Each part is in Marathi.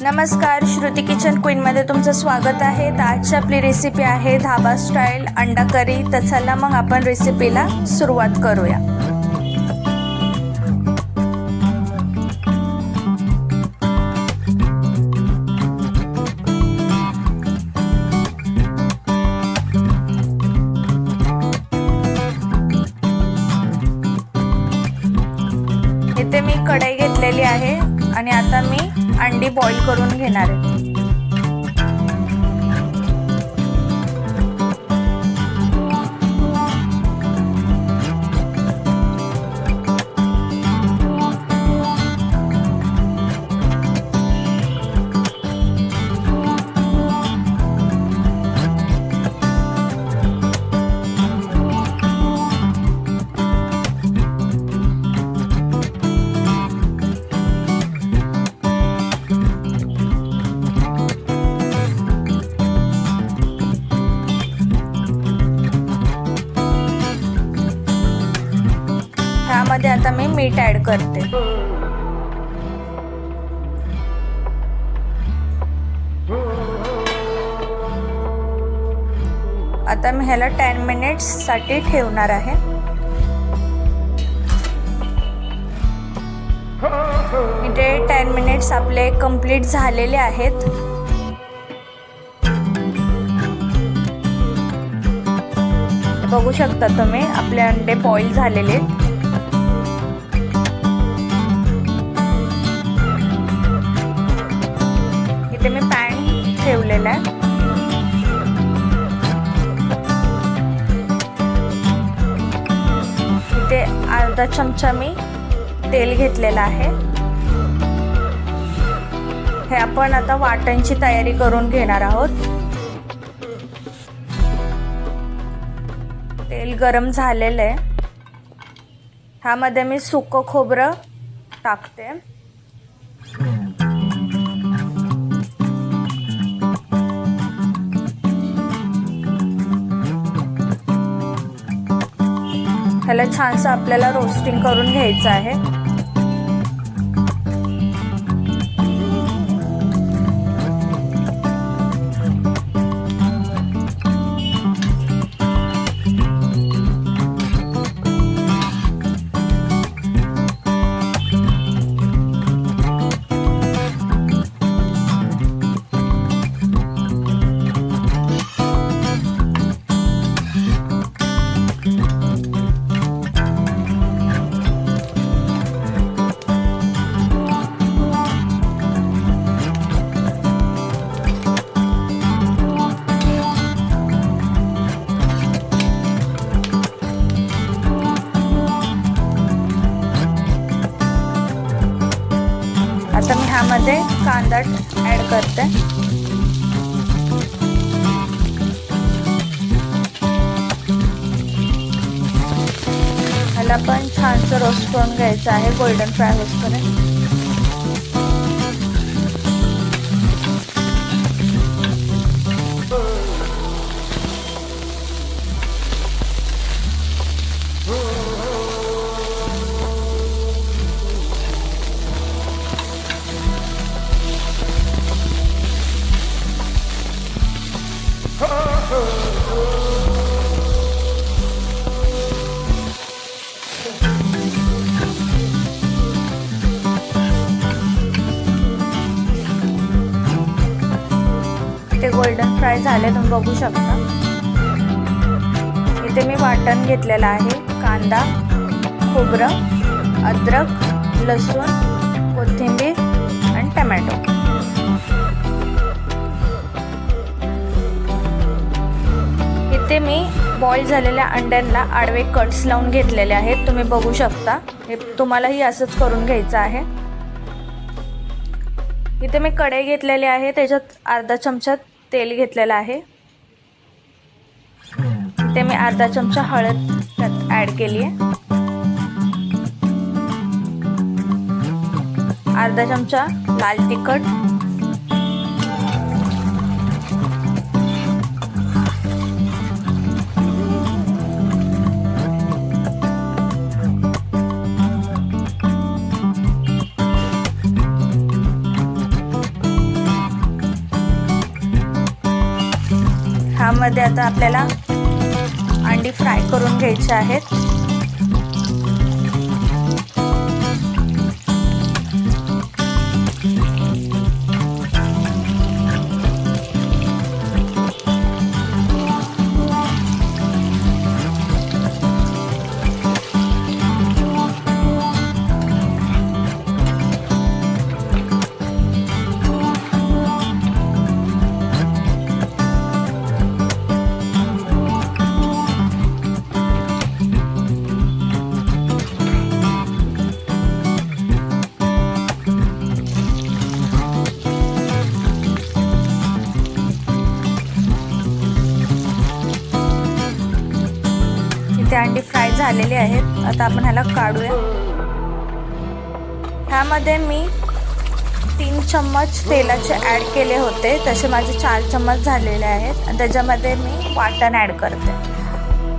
नमस्कार, श्रुती किचन क्वीनमध्ये तुमचं स्वागत आहे। तर आजची आपली रेसिपी आहे धाबा स्टाईल अंडा करी। तर चला मग आपण रेसिपीला सुरुवात करूया। इथे मी कढई घेतलेली आहे आणि आता मी अंडी बॉईल करून घेणार आहे। मध्ये आता मी मीठ ऍड करते। आता मी ह्याला 10 मिनिट्स साठी ठेवणार आहे। इथे 10 मिनिट्स आपले कंप्लीट झालेले आहेत। बघू शकता तुम्ही आपले अंडे बॉईल झालेले। इथे मी पॅन ठेवलेला आहे। इथे अर्धा चमचा मी तेल घेतलेला आहे। हे आपण आता वाटणची तयारी करून घेणार आहोत। तेल गरम झालेलं आहे। ह्यामध्ये मी सुकं खोबरं टाकते। ह्याला छानसं आपल्याला रोस्टिंग करून घ्यायचं आहे। आता मी ह्यामध्ये कांदा ऍड करते। ह्याला पण छानसं रोस्ट करून घ्यायचं आहे, गोल्डन फ्राय होईपर्यंत। ते गोल्डन फ्राय झाले, तुम्ही बघू शकता। इथे मी वाटण घेतलेलं आहे, कांदा, खोबरं, अद्रक, लसूण, कोथिंबीर आणि टोमॅटो। इथे मी बॉईल झालेल्या अंड्यांना आडवे कट्स लावून घेतलेले आहेत, तुम्ही बघू शकता। हे तुम्हालाही असंच करून घ्यायचं आहे। इथे मी कढई घेतलेली आहे, त्याच्यात अर्धा चमचा तेल घेतलेला आहे। इथे मी अर्धा चमचा हळद त्यात ऍड केली आहे। अर्धा चमचा लाल तिखट, ह्यामध्ये आता आपल्याला अंडी फ्राय करून घ्यायचे आहेत. इथे अंडी फ्राय झालेली आहेत. आता आपण ह्याला काढूया. ह्यामध्ये मी 3 चम्मच तेलाचे ॲड केले होते, तसे माझे 4 चम्मच झालेले आहेत. आणि त्याच्यामध्ये मी वाटण ॲड करते.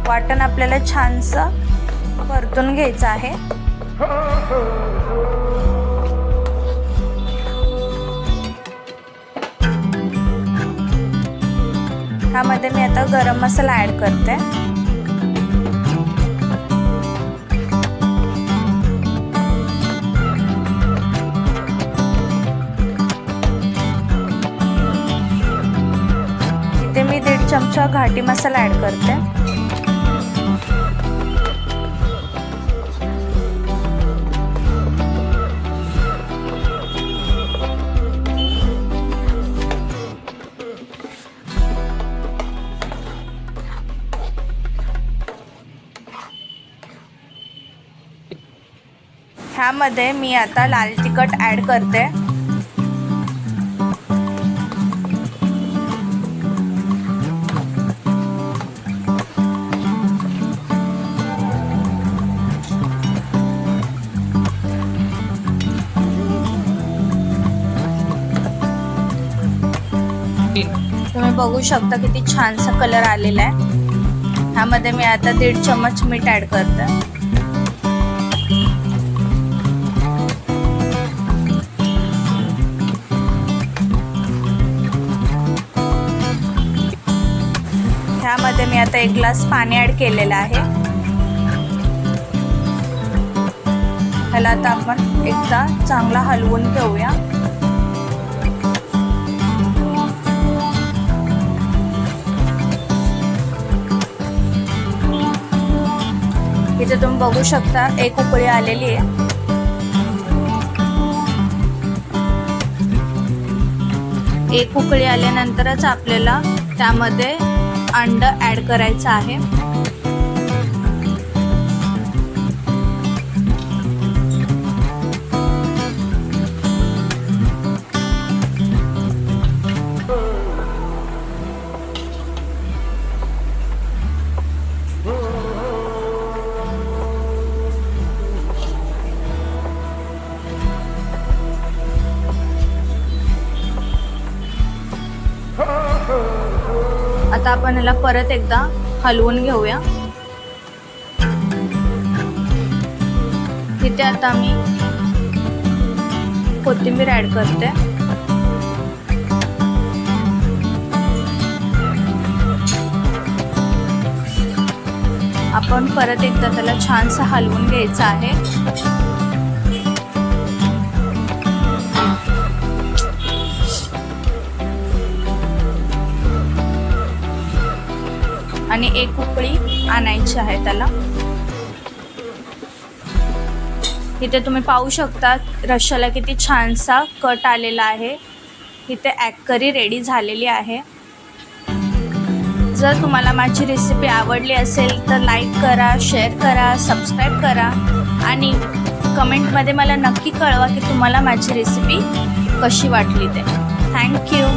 वाटण आपल्याला छानसं परतून घ्यायचं आहे. ह्यामध्ये मी आता गरम मसाला ॲड करते. इथे मी 1.5 चमचा घाटी मसाला ॲड करते. ह्यामध्ये मी आता लाल तिखट ॲड करते. तुम्ही बघू शकता किती छानसा कलर आलेला आहे. ह्यामध्ये मी आता 1.5 चम्मच मीठ ॲड करते. ह्यामध्ये मी आता 1 ग्लास पाणी ॲड केलेलं आहे. ह्याला आता आपण एकदा चांगला हलवून घेऊया. इथे तुम्ही बघू शकता 1 उकळी आलेली आहे. एक उकळी आल्यानंतरच आपल्याला त्यामध्ये अंड ॲड करायचं आहे. आता आपण ह्याला परत एकदा हलवून घेऊया. इथे आता मी कोथिंबीर ॲड करते. आपण परत एकदा त्याला छानसं हलवून घ्यायचं आहे. आणि 1 उकळी आणायची आहे त्याला. इथे तुम्ही पाहू शकता रश्श्याला किती छानसा कट आलेला आहे. इथे एग करी रेडी झालेली आहे. जर तुम्हाला माझी रेसिपी आवडली असेल तर लाईक करा, शेअर करा, सबस्क्राईब करा आणि कमेंटमध्ये मला नक्की कळवा की तुम्हाला माझी रेसिपी कशी वाटली ते. थँक्यू.